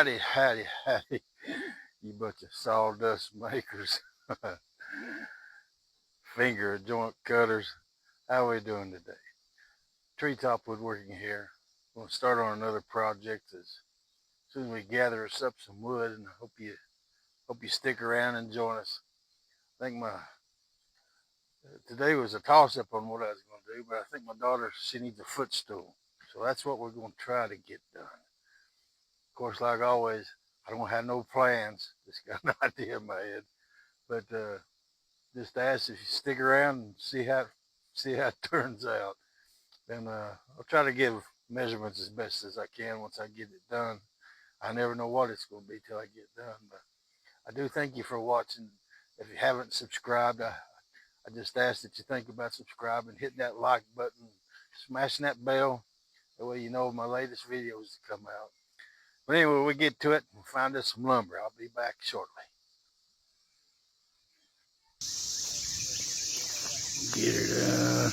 Howdy, howdy, howdy, you bunch of sawdust makers, finger joint cutters. How are we doing today? Treetop Woodworking here. We're going to start on another project as soon as we gather us up some wood, and I hope you stick around and join us. I think today was a toss-up on what I was going to do, but I think my daughter, she needs a footstool. So that's what we're going to try to get done. Of course, like always, I don't have no plans. Just got an idea in my head. But just ask if you stick around and see how it turns out. Then I'll try to give measurements as best as I can once I get it done. I never know what it's going to be till I get done. But I do thank you for watching. If you haven't subscribed, I just ask that you think about subscribing, hitting that like button, smashing that bell. That way you know my latest videos come out. But anyway, we get to it and find us some lumber. I'll be back shortly. Get her done.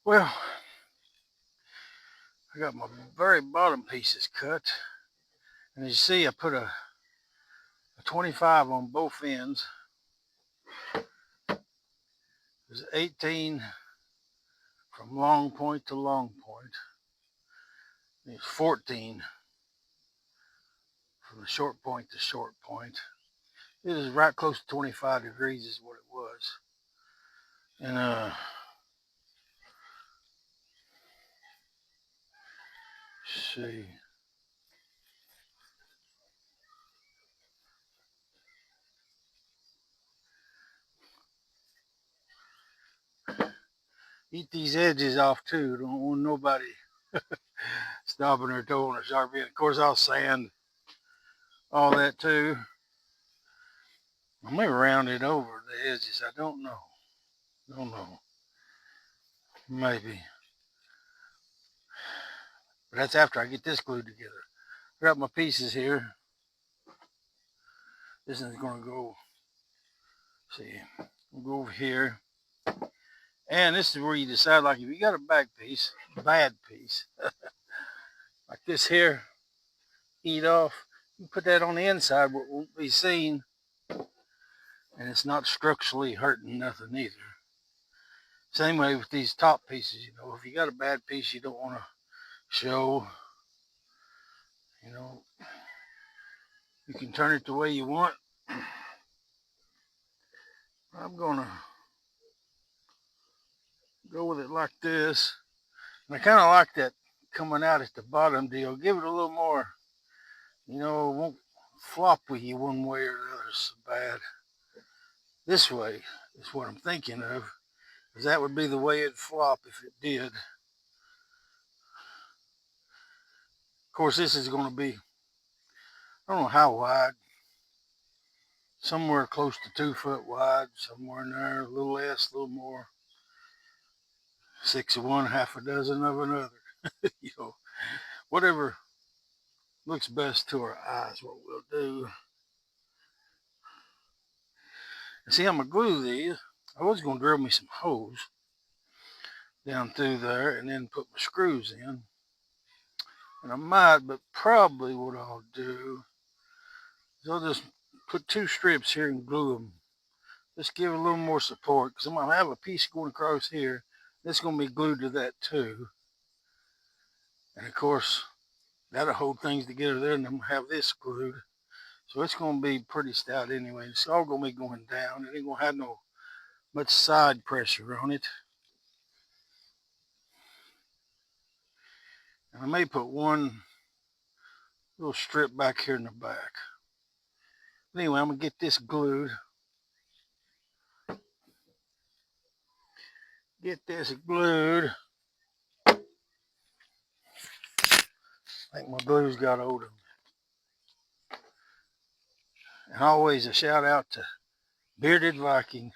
Well, I got my very bottom pieces cut. And as you see, I put a 25 on both ends. There's 18 from long point to long point. There's 14 from the short point to short point. It is right close to 25 degrees is what it was. And let's see. Eat these edges off too. Don't want nobody stopping their toe on a Sharpie. Of course, I'll sand all that too. I may round it over the edges. I don't know. Maybe. But that's after I get this glued together. I got my pieces here. This is going to go, see, we'll go over here. And this is where you decide, like if you got a back piece, bad piece, like this here, eat off, you put that on the inside where it won't be seen. And it's not structurally hurting nothing either. Same way with these top pieces, you know, if you got a bad piece you don't want to show, you know, you can turn it the way you want. I'm gonna go with it like this. And I kind of like that coming out at the bottom deal. Give it a little more, you know, it won't flop with you one way or the other so bad. This way is what I'm thinking of, because that would be the way it'd flop if it did. Of course, this is going to be, I don't know how wide, somewhere close to 2 foot wide, somewhere in there, a little less, a little more. 6 of one, half a dozen of another. You know, whatever looks best to our eyes, what we'll do. And see, I'm gonna glue these. I was gonna drill me some holes down through there and then put my screws in. And I might, but probably what I'll do is I'll just put 2 strips here and glue them. Just give it a little more support, because I'm gonna have a piece going across here. That's gonna be glued to that too. And of course, that'll hold things together there, and I'm gonna have this glued. So it's gonna be pretty stout anyway. It's all gonna be going down. It ain't gonna have no much side pressure on it. And I may put one little strip back here in the back. But anyway, I'm gonna get this glued. Get this glued. I think my glue's got hold of me. And always a shout out to Bearded Viking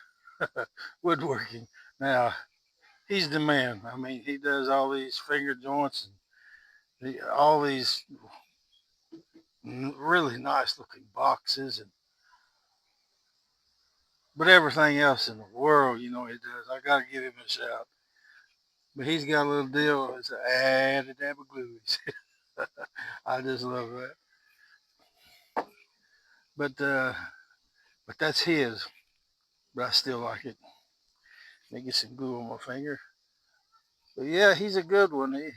Woodworking. Now, he's the man. I mean, he does all these finger joints and all these really nice looking boxes, and but everything else in the world, you know, he does. I gotta give him a shout. But he's got a little deal. It's a dab of glue. I just love that. But that's his. But I still like it. Let me get some glue on my finger. But yeah, he's a good one.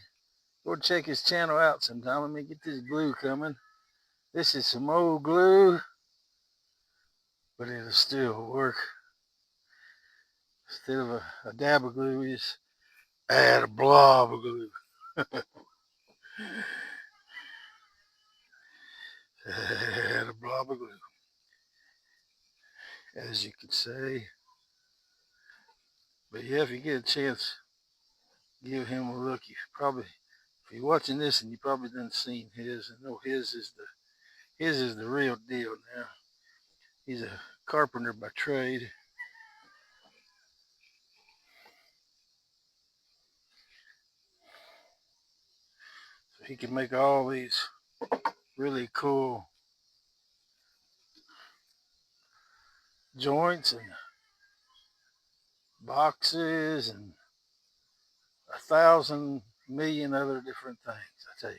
Go check his channel out sometime. Let me get this glue coming. This is some old glue, but it'll still work. Instead of a dab of glue, we just add a blob of glue. Add a blob of glue, as you could say. But yeah, if you get a chance, give him a look. You probably, if you're watching this and you probably done seen his, I know his is the real deal now. He's a carpenter by trade. So he can make all these really cool joints and boxes and 1,000 million other different things, I tell you.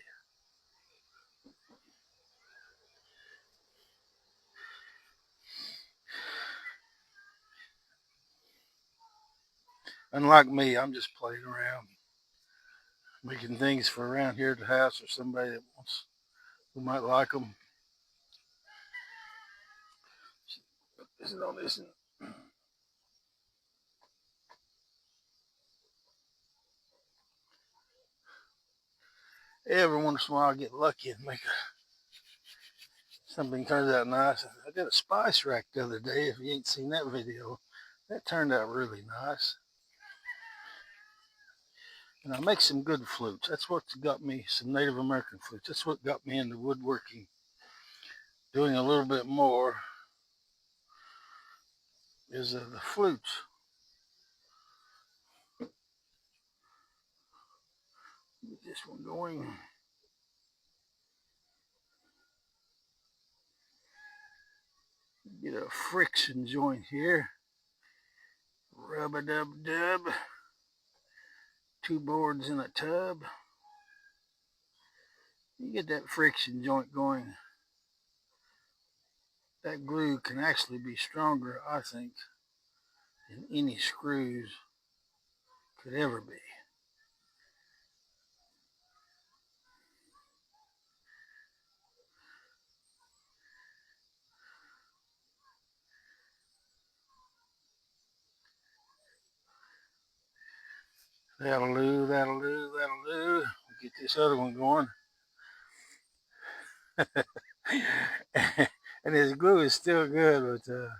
Unlike me, I'm just playing around, making things for around here at the house, or somebody that wants, who might like them. This is on this. Every once in a while I get lucky and make something turns out nice. I did a spice rack the other day. If you ain't seen that video, that turned out really nice. And I make some good flutes. That's what got me, some Native American flutes. That's what got me into woodworking. Doing a little bit more is the flutes. Get this one going. Get a friction joint here. Rub-a-dub-dub. 2 boards in a tub. You get that friction joint going. That glue can actually be stronger, I think, than any screws could ever be. That'll do, that'll do, that'll do. Get this other one going. And this glue is still good, but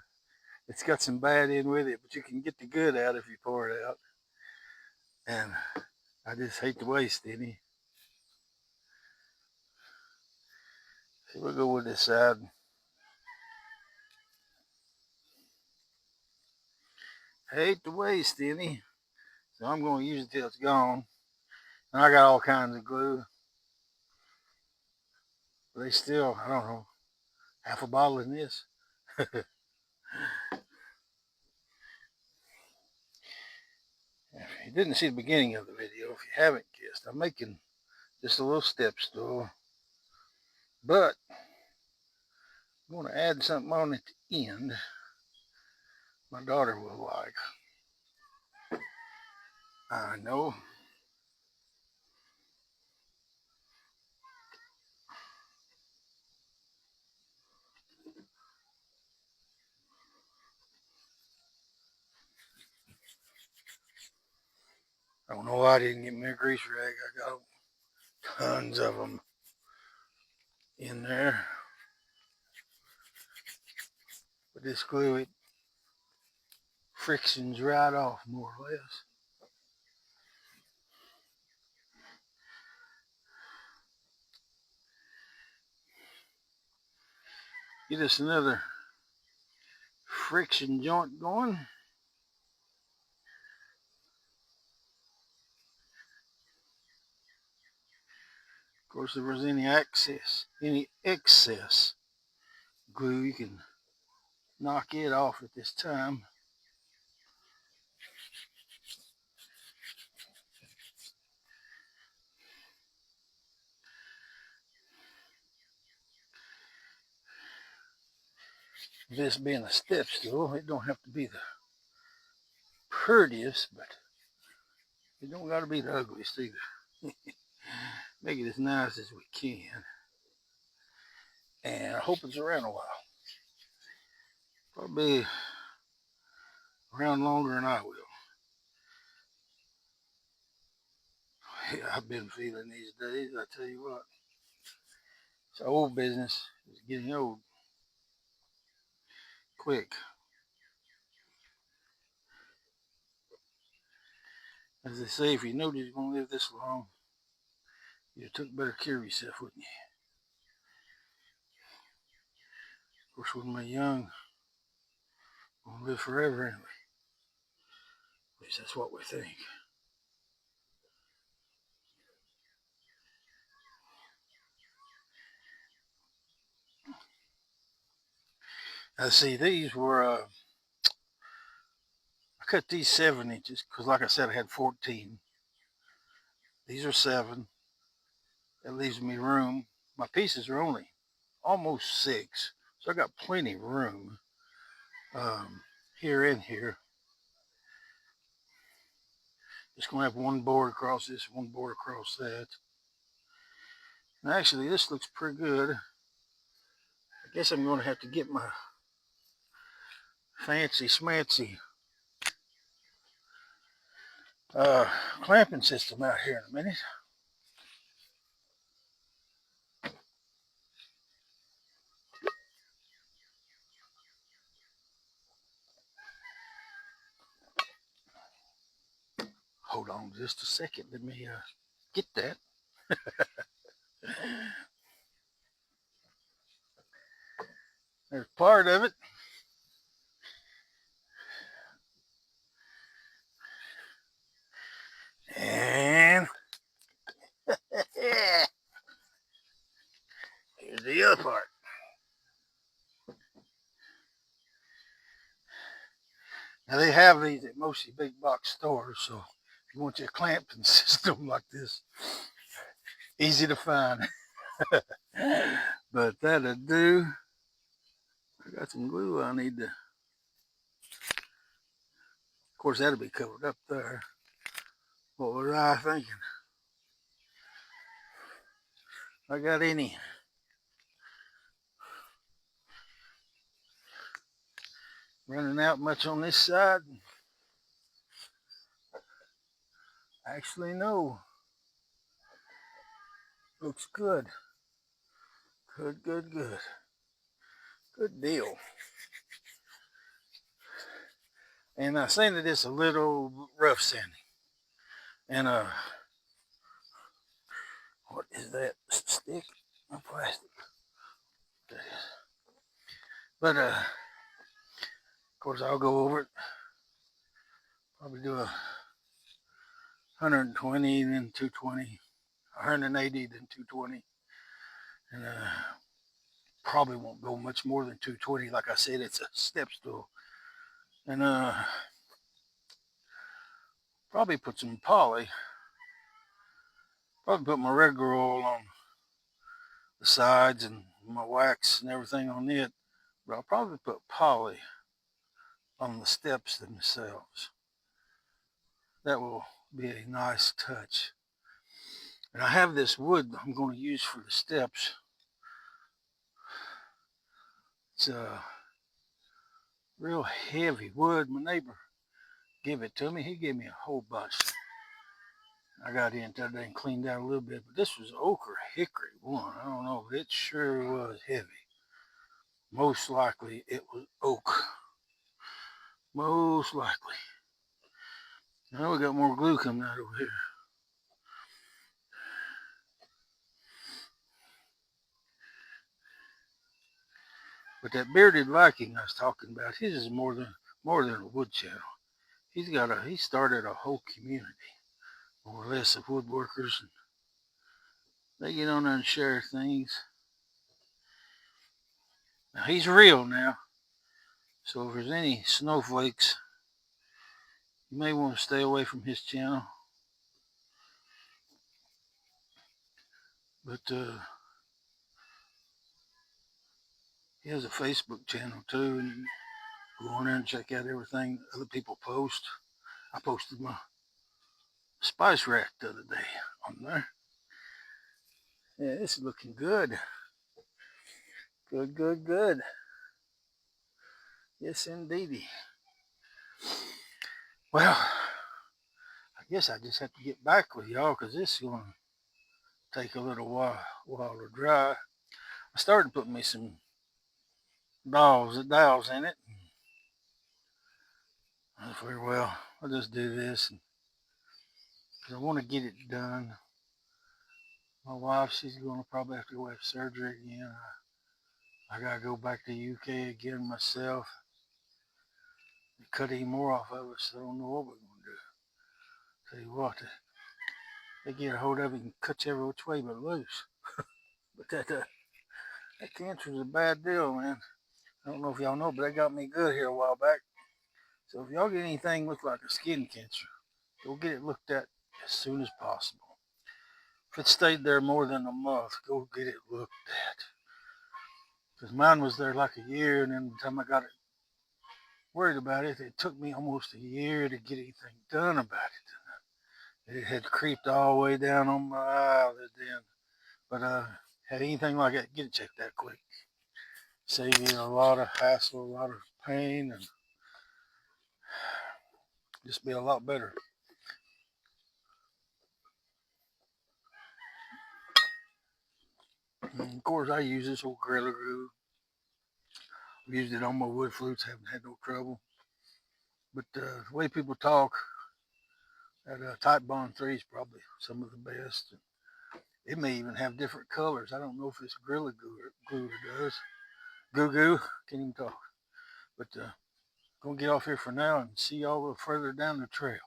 it's got some bad in with it, but you can get the good out if you pour it out. And I just hate to waste any. So we'll go with this side. Hate to waste any. So I'm going to use it till it's gone. And I got all kinds of glue. But they still, I don't know, half a bottle in this. If you didn't see the beginning of the video, if you haven't guessed, I'm making just a little step stool. But I'm going to add something on at the end my daughter will like. I know. I don't know why I didn't get me a grease rag. I got tons of them in there. But this glue, it frictions right off, more or less. Get us another friction joint going. Of course, if there's any excess glue, you can knock it off at this time. This being a step stool, it don't have to be the prettiest, but it don't got to be the ugliest either. Make it as nice as we can. And I hope it's around a while. Probably around longer than I will. Yeah, I've been feeling these days, I tell you what. It's old business. It's getting old quick. As they say, if you know that you're going to live this long, you took better care of yourself, wouldn't you? Of course, when we're young, we're going to live forever anyway. At least that's what we think. Now, see, these were, I cut these 7 inches because, like I said, I had 14. These are 7. That leaves me room. My pieces are only almost 6, so I got plenty of room here and here. Just going to have one board across this, one board across that. And actually, this looks pretty good. I guess I'm going to have to get my fancy smancy clamping system out here in a minute. Hold on just a second. Let me get that. There's part of it. And here's the other part. Now they have these at mostly big box stores, so if you want your clamping system like this, easy to find. But that'll do. I got some glue I need to, of course that'll be covered up there. What was I thinking? I got any running out much on this side? Actually, no. Looks good. Good. Good deal. And I sanded this a little rough sanding. And what is that? Stick? No, plastic. That is. But of course I'll go over it. Probably do a 120, then 220, 180, then 220. And probably won't go much more than 220. Like I said, it's a step stool. And probably put some poly. Probably put my regular oil on the sides and my wax and everything on it. But I'll probably put poly on the steps themselves. That will be a nice touch. And I have this wood I'm going to use for the steps. It's a real heavy wood. My neighbor gave it to me. He gave me a whole bunch. I got in today and cleaned out a little bit, but this was oak or hickory one. I don't know, but it sure was heavy. Most likely it was oak. Most likely. Now we got more glue coming out over here. But that bearded Viking I was talking about, his is more than a wood channel. He started a whole community, more or less, of woodworkers, and they get on there and share things. Now he's real now, so if there's any snowflakes, you may want to stay away from his channel. But he has a Facebook channel too, and you go on there and check out everything other people post. I posted my spice rack the other day on there. Yeah, this is looking good. Good. Yes, indeedy. Well, I guess I just have to get back with y'all because this is going to take a little while to dry. I started putting me some dowels in it. That's very well. I'll just do this because I want to get it done. My wife, she's going to probably have to go have surgery again. I got to go back to the UK again myself. Cut any more off of us. I don't know what we're going to do. Tell you what, they get a hold of it and cut you every which way but loose. But that cancer is a bad deal, man. I don't know if y'all know, but they got me good here a while back. So if y'all get anything look like a skin cancer, go get it looked at as soon as possible. If it stayed there more than a month, go get it looked at. Because mine was there like a year, and then by the time I got it worried about it, it took me almost a year to get anything done about it. It had creeped all the way down on my eyelid then. But had anything like that, get it checked out quick. Save you a lot of hassle, a lot of pain, and just be a lot better. And of course, I use this old Gorilla Glue. I've used it on my wood flutes, haven't had no trouble. But the way people talk, that Type Bond 3 is probably some of the best. It may even have different colors. I don't know if it's Gorilla Glue or does. Goo, can't even talk. But gonna get off here for now and see y'all a little further down the trail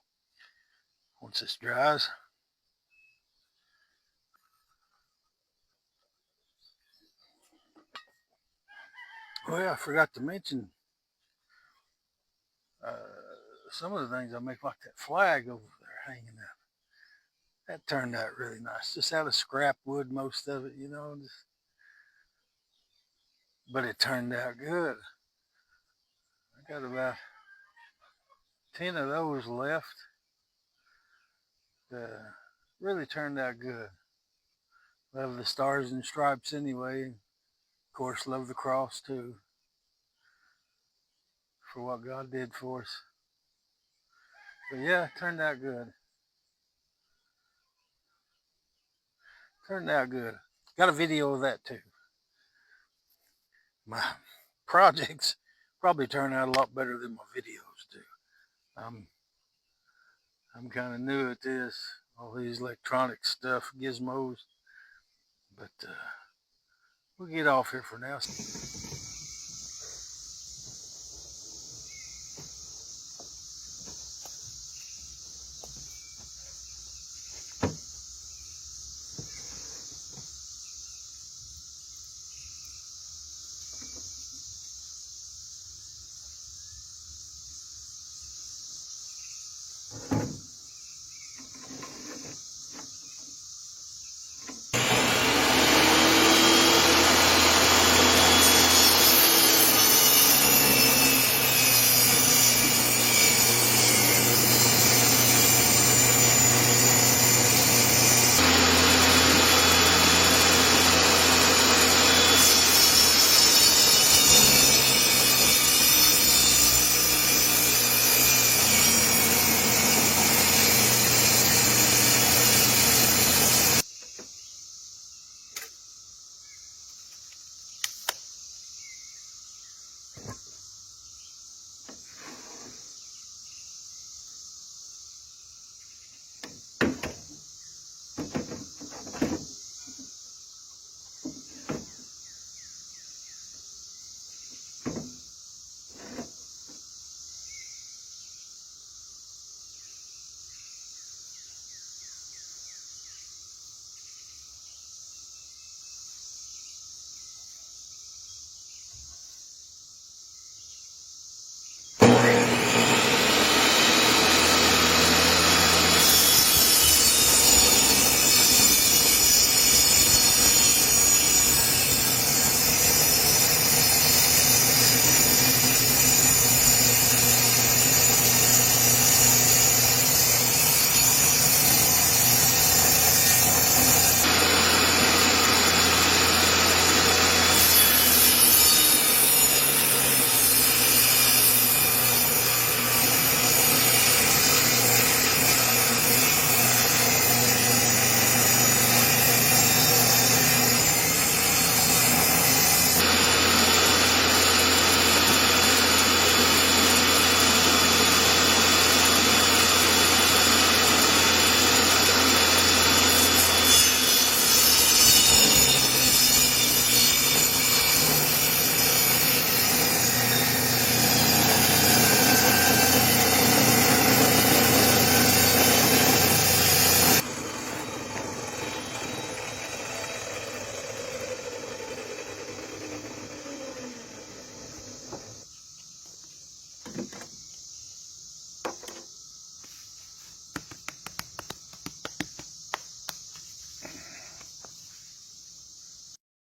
once this dries. Oh yeah, I forgot to mention some of the things I make, like that flag over there hanging up, that turned out really nice. Just out of scrap wood, most of it, you know. But it turned out good. I got about 10 of those left. Really turned out good. Love the stars and stripes anyway. Of course, love the cross too, for what God did for us. But yeah, it turned out good. Turned out good. Got a video of that too. My projects probably turn out a lot better than my videos do. I'm kind of new at this, all these electronic stuff, gizmos. But we'll get off here for now.